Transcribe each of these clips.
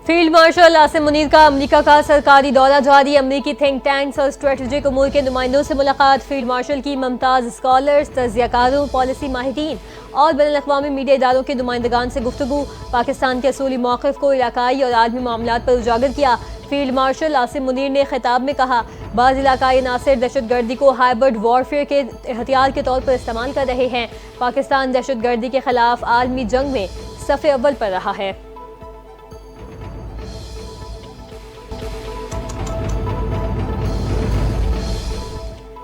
Field marshal Asim Munir का America का सरकारी दौरा जारी। अमेरिकी थिंक टैंक्स और स्ट्रेटेजिक उमूर के नुमाइंदों से मुलाकात। फील्ड मार्शल की मुमताज स्कॉलर्स, तज्जियाकारों, पॉलिसी माहिरीन और बैनुल-अक़वामी मीडिया इदारों के नुमाइंदगान से गुफ्तगू। पाकिस्तान के असूली मौक़िफ़ को इलाकाई और आलमी मामलात पर उजागर किया। फील्ड मार्शल आसिम मुनीर ने खिताब में कहा, बाज़ इलाकाई अनासर दहशतगर्दी को हाइब्रिड वॉरफेयर के हथियार के तौर पर इस्तेमाल कर रहे हैं। पाकिस्तान दहशतगर्दी के खिलाफ आलमी जंग में सफ़े अव्वल पर रहा है।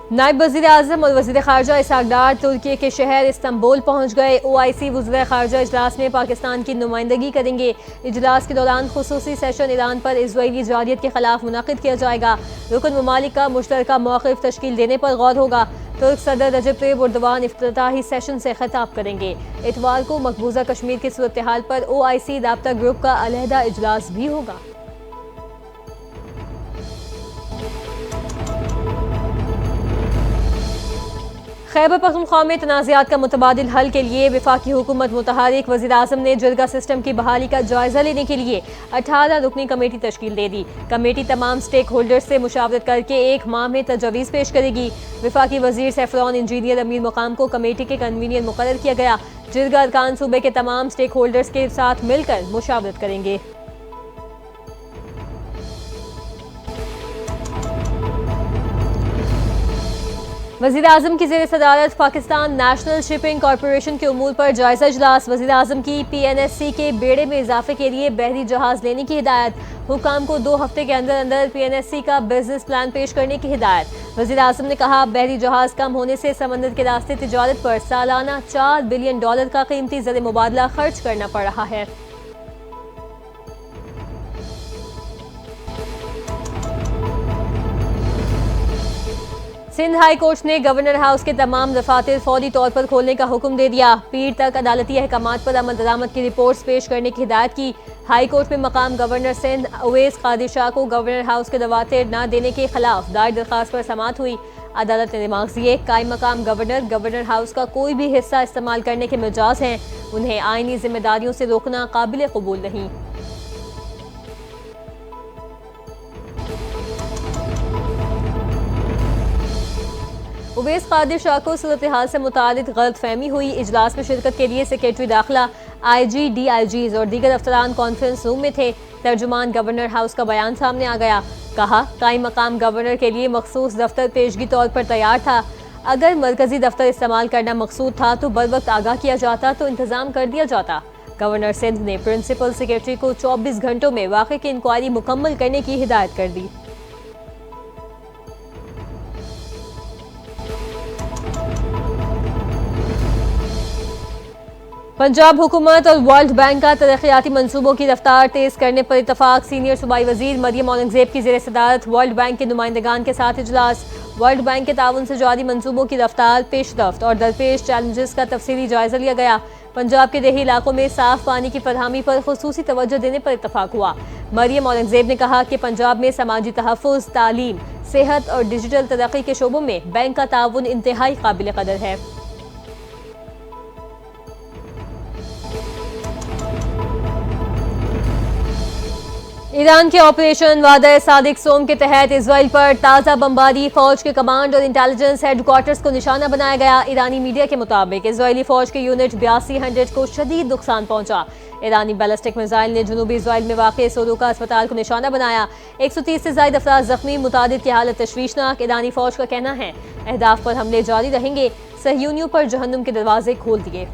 नायब वज़ीर आज़म और वज़ीर ख़ारजा इसहाक़ डार तुर्की के शहर इस्तांबुल पहुँच गए। OIC वज़ीर ख़ारजा इजलास में पाकिस्तान की नुमाइंदगी करेंगे। इजलास के दौरान खुसूसी सेशन ईरान पर इज़राइली जारियत के खिलाफ मुनक़िद किया जाएगा। रुकन ममालिक का मुश्तरका मौक़िफ़ तश्कील देने पर गौर होगा। तुर्क सदर रजब तैयब एर्दोग़ान इफ्तिताही सेशन से खिताब करेंगे। इतवार को मकबूजा कश्मीर की सूरत हाल पर OIC राब्ता ग्रुप का अलहदा इजलास भी होगा। खैबर पख्तूनख्वा में तनाज़ात का मुतबादिल हल के लिए वफाकी हुकूमत मुतहरिक। वज़ीर आज़म ने जरगा सिस्टम की बहाली का जायज़ा लेने के लिए 18 रुकनी कमेटी तश्कील दे दी। कमेटी तमाम स्टेक होल्डर्स से मुशावरत करके 1 माह में तजवीज़ पेश करेगी। वफाकी वज़ीर सेफ्रॉन इंजीनियर अमीर मुकाम को कमेटी के कन्वीनियर मुकर्रर किया गया। जरगा अरकान सूबे के तमाम स्टेक होल्डर्स के साथ मिलकर मुशावरत करेंगे। वज़ीर आज़म की ज़ेर सदारत पाकिस्तान नेशनल शिपिंग कॉरपोरेशन के उमूर पर जायज़ा इजलास। वज़ीर आज़म की PNSC के बेड़े में इजाफे के लिए बहरी जहाज़ लेने की हिदायत। हुकाम को 2 हफ्ते के अंदर अंदर PNSC का बिजनेस प्लान पेश करने की हिदायत। वज़ीर आज़म ने कहा, बहरी जहाज़ कम होने से समंदर के रास्ते तिजारत पर सालाना $4 बिलियन का कीमती ज़र मुबादला खर्च करना पड़ रहा है। सिंध हाई कोर्ट ने गवर्नर हाउस के तमाम दफातर फौरी तौर पर खोलने का हुक्म दे दिया। पीर तक अदालती अहकामात पर अमल दरामद की रिपोर्ट्स पेश करने की हिदायत की। हाई कोर्ट में मकाम गवर्नर सिंध उवैस कादिर शाह को गवर्नर हाउस के दफातर न देने के खिलाफ दायर दरखास्त पर समाअत हुई। अदालत ने दिमाग दिए, कायम मकाम गवर्नर हाउस का कोई भी हिस्सा इस्तेमाल करने के मिजाज हैं। उन्हें आईनी जिम्मेदारियों से रोकना काबिल कबूल नहीं। उवैस कादिर शाह को सूरत हाल से मुतालिक गलतफहमी हुई। इजलास में शिरकत के लिए सेक्रेटरी दाखिला, IG, DIGs और दीगर अफसरान कॉन्फ्रेंस रूम में थे। तर्जुमान गवर्नर हाउस का बयान सामने आ गया। कहा, कायम मकाम गवर्नर के लिए मखसूस दफ्तर पेशगी तौर पर तैयार था। अगर मरकजी दफ्तर इस्तेमाल करना मकसूद था तो बर वक्त आगाह किया जाता तो इंतजाम कर दिया जाता। गवर्नर सिंध ने प्रिंसिपल सेक्रेटरी को 24 घंटों में वाक़े की इंक्वायरी मुकम्मल करने की हिदायत कर दी। पंजाब हुकूमत और वर्ल्ड बैंक का तरक्याती मंसूबों की रफ्तार तेज करने पर इतफाक। सीनियर सूबाई वजीर मरियम औरंगजेब की ज़ेर सदारत वर्ल्ड बैंक के नुमाइंदगान के साथ इजलास। वर्ल्ड बैंक के ताउन से जारी मंसूबों की रफ्तार, पेशरफ्त और दरपेश चैलेंजेस का तफसीली जायजा लिया गया। पंजाब के देही इलाकों में साफ पानी की फरहमी पर खुसूसी तवज्जो देने पर इतफाक हुआ। मरियम औरंगजेब ने कहा कि पंजाब में समाजी तहफ़्फ़ुज़, तालीम, सेहत और डिजिटल तरक्की के शोबों में बैंक का ताउन इंतहाई काबिल कदर है। ईरान के ऑपरेशन वादा सादिक सोम के तहत इसराइल पर ताज़ा बमबारी। फौज के कमांड और इंटेलिजेंस हेडक्वार्टर्स को निशाना बनाया गया। ईरानी मीडिया के मुताबिक इसराइली फौज के यूनिट 8200 को शदीद नुकसान पहुंचा। ईरानी बैलिस्टिक मिसाइल ने जनूबी इसराइल में वाक़ सोरूका अस्पताल को निशाना बनाया। 130 से ज़ायद अफराद जख्मी, मुतादिद की हालत तशवीशनाक। ईरानी फौज का कहना है, अहदाफ पर हमले जारी रहेंगे। सहयूनियों पर जहन्नुम के दरवाजे खोल दिए।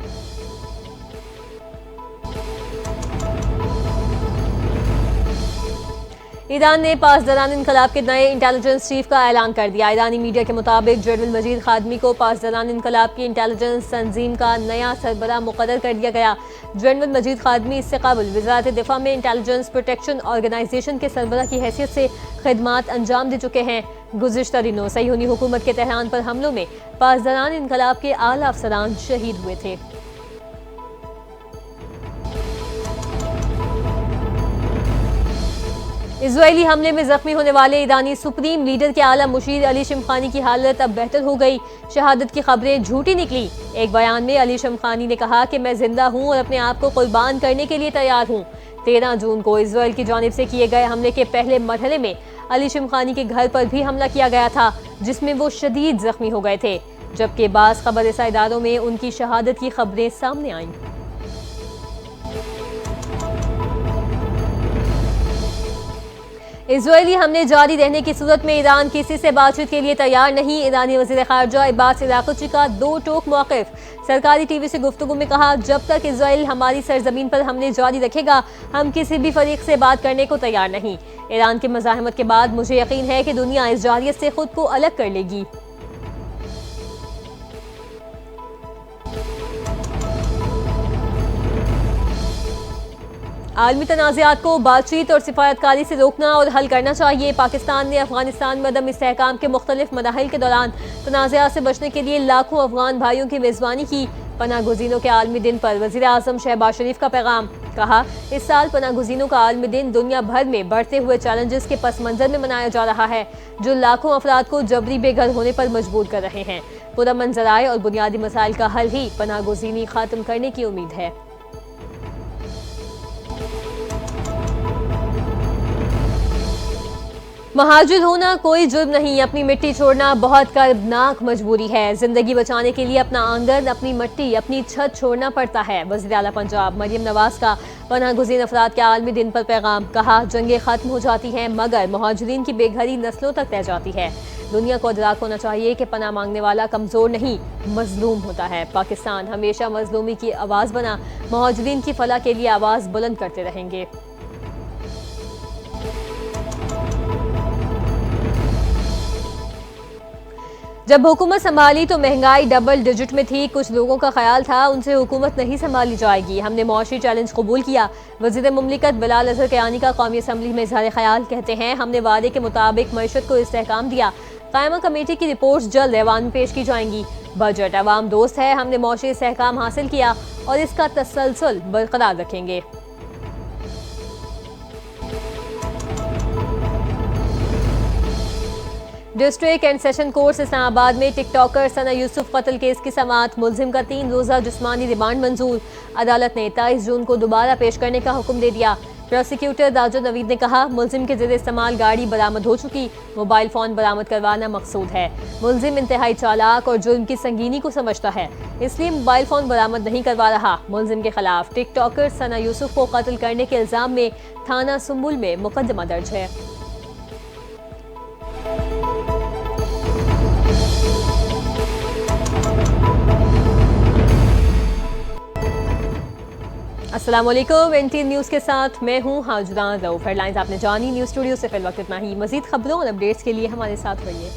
ईरान ने पासदारान इनकलाब के नए इंटेलिजेंस चीफ का ऐलान कर दिया। ईरानी मीडिया के मुताबिक जनरल मजीद खादमी को पासदारान इनकलाब की इंटेलिजेंस तंजीम का नया सरबराह मुकर्रर कर दिया गया। जनरल मजीद खादमी इससे कबल वज़ारत दिफा में इंटेलिजेंस प्रोटेक्शन ऑर्गेनाइजेशन के सरबराह की हैसियत से खिदमात अंजाम दे चुके हैं। गुज़िश्ता दिनों सहयूनी हुकूमत के तेहरान पर हमलों में पासदारान इनकलाब के आला अफसरान शहीद हुए थे। इजरायली हमले में जख्मी होने वाले ईरानी सुप्रीम लीडर के आला मुशीर अली शमखानी की हालत अब बेहतर हो गई। शहादत की खबरें झूठी निकली। एक बयान में अली शमखानी ने कहा कि मैं जिंदा हूं और अपने आप को कुर्बान करने के लिए तैयार हूं। 13 जून को इजराइल की जानिब से किए गए हमले के पहले मरहले में अली शिमखानी के घर पर भी हमला किया गया था, जिसमें वो शदीद जख्मी हो गए थे, जबकि बाज़ खबररसा इदारों में उनकी शहादत की खबरें सामने आईं। इजरायली हमले जारी रहने की सूरत में ईरान किसी से बातचीत के लिए तैयार नहीं। ईरानी वज़ीर ख़ारजा अब्बास अराग़ची का दो टोक मौक़िफ़। सरकारी टीवी से गुफ्तगू में कहा, जब तक इजराइल हमारी सरजमीन पर हमले जारी रखेगा, हम किसी भी फरीक से बात करने को तैयार नहीं। ईरान की मज़ाहमत के बाद मुझे यकीन है कि दुनिया इस जारियत से खुद को अलग कर लेगी। आलमी तनाज़ात को बातचीत और सिफारतकारी से रोकना और हल करना चाहिए। पाकिस्तान ने अफगानिस्तान में अदम इस्तेहकाम के मुख्तलिफ मराहिल के दौरान तनाज़ात से बचने के लिए लाखों अफगान भाइयों की मेज़बानी की। पनाह गुज़ीनों के आलमी दिन पर वज़ीर आज़म शहबाज शरीफ का पैगाम। कहा, इस साल पनाह गुज़ीनों का आलमी दिन दुनिया भर में बढ़ते हुए चैलेंजेस के पस मंज़र में मनाया जा रहा है, जो लाखों अफराद को जबरी बेघर होने पर मजबूर कर रहे हैं। पुरअमन ज़राए और बुनियादी मसाइल का हल ही पनाह गुज़ीनी ख़त्म करने की उम्मीद है। महाजिर होना कोई जुर्म नहीं, अपनी मिट्टी छोड़ना बहुत कर्बनाक मजबूरी है। जिंदगी बचाने के लिए अपना आंगन, अपनी मिट्टी, अपनी छत छोड़ना पड़ता है। वज़ीर आला पंजाब मरियम नवाज का पनाह गुज़ीन अफराद के आलमी दिन पर पैगाम। कहा, जंगें खत्म हो जाती हैं मगर महाजिरीन की बेघरी नस्लों तक रह जाती है। दुनिया को इदराक होना चाहिए कि पनाह मांगने वाला कमज़ोर नहीं, मजलूम होता है। पाकिस्तान हमेशा मजलूमी की आवाज़ बना, महाजिरीन की फलाह के लिए आवाज़ बुलंद करते रहेंगे। जब हुकूमत संभाली तो महंगाई डबल डिजिट में थी। कुछ लोगों का ख्याल था उनसे हुकूमत नहीं संभाली जाएगी। हमने मुआशी चैलेंज कबूल किया। वज़ीर मुमलिकत बिलाल अज़हर कियानी का कौमी असम्बली में इज़हार ख्याल। कहते हैं, हमने वादे के मुताबिक मईशत को इस्तेहकाम दिया। कायमा कमेटी की रिपोर्ट्स जल्द ऐवान में पेश की जाएंगी। बजट अवाम दोस्त है, हमने मुआशी इस्तेहकाम हासिल किया और इसका तसलसल बरकरार रखेंगे। District and session court Islamabad में टिकटॉकर सना यूसुफ कत्ल केस की समाअत। मुलजिम का 3 रोज़ा जिस्मानी रिमांड मंजूर। अदालत ने 23 जून को दोबारा पेश करने का हुक्म दे दिया। प्रोसिक्यूटर दाजो नवीद ने कहा, मुलजिम के ज़रिए इस्तेमाल गाड़ी बरामद हो चुकी, मोबाइल फ़ोन बरामद करवाना मकसूद है। मुलजिम इंतहाई चालाक और जुर्म की संगीनी को समझता है, इसलिए मोबाइल फ़ोन बरामद नहीं करवा रहा। मुलजिम के खिलाफ टिकटॉकर सना यूसुफ को कत्ल करने के इल्ज़ाम में थाना सुम्बुल में मुकदमा दर्ज है। अस्सलाम वालेकुम, NTN न्यूज़ के साथ मैं हूँ हाजरान रऊफ। हेडलाइंस आपने जानी। न्यूज़ स्टूडियो से फिल वक्त इतना ही। मज़ीद खबरों और अपडेट्स के लिए हमारे साथ रहिए।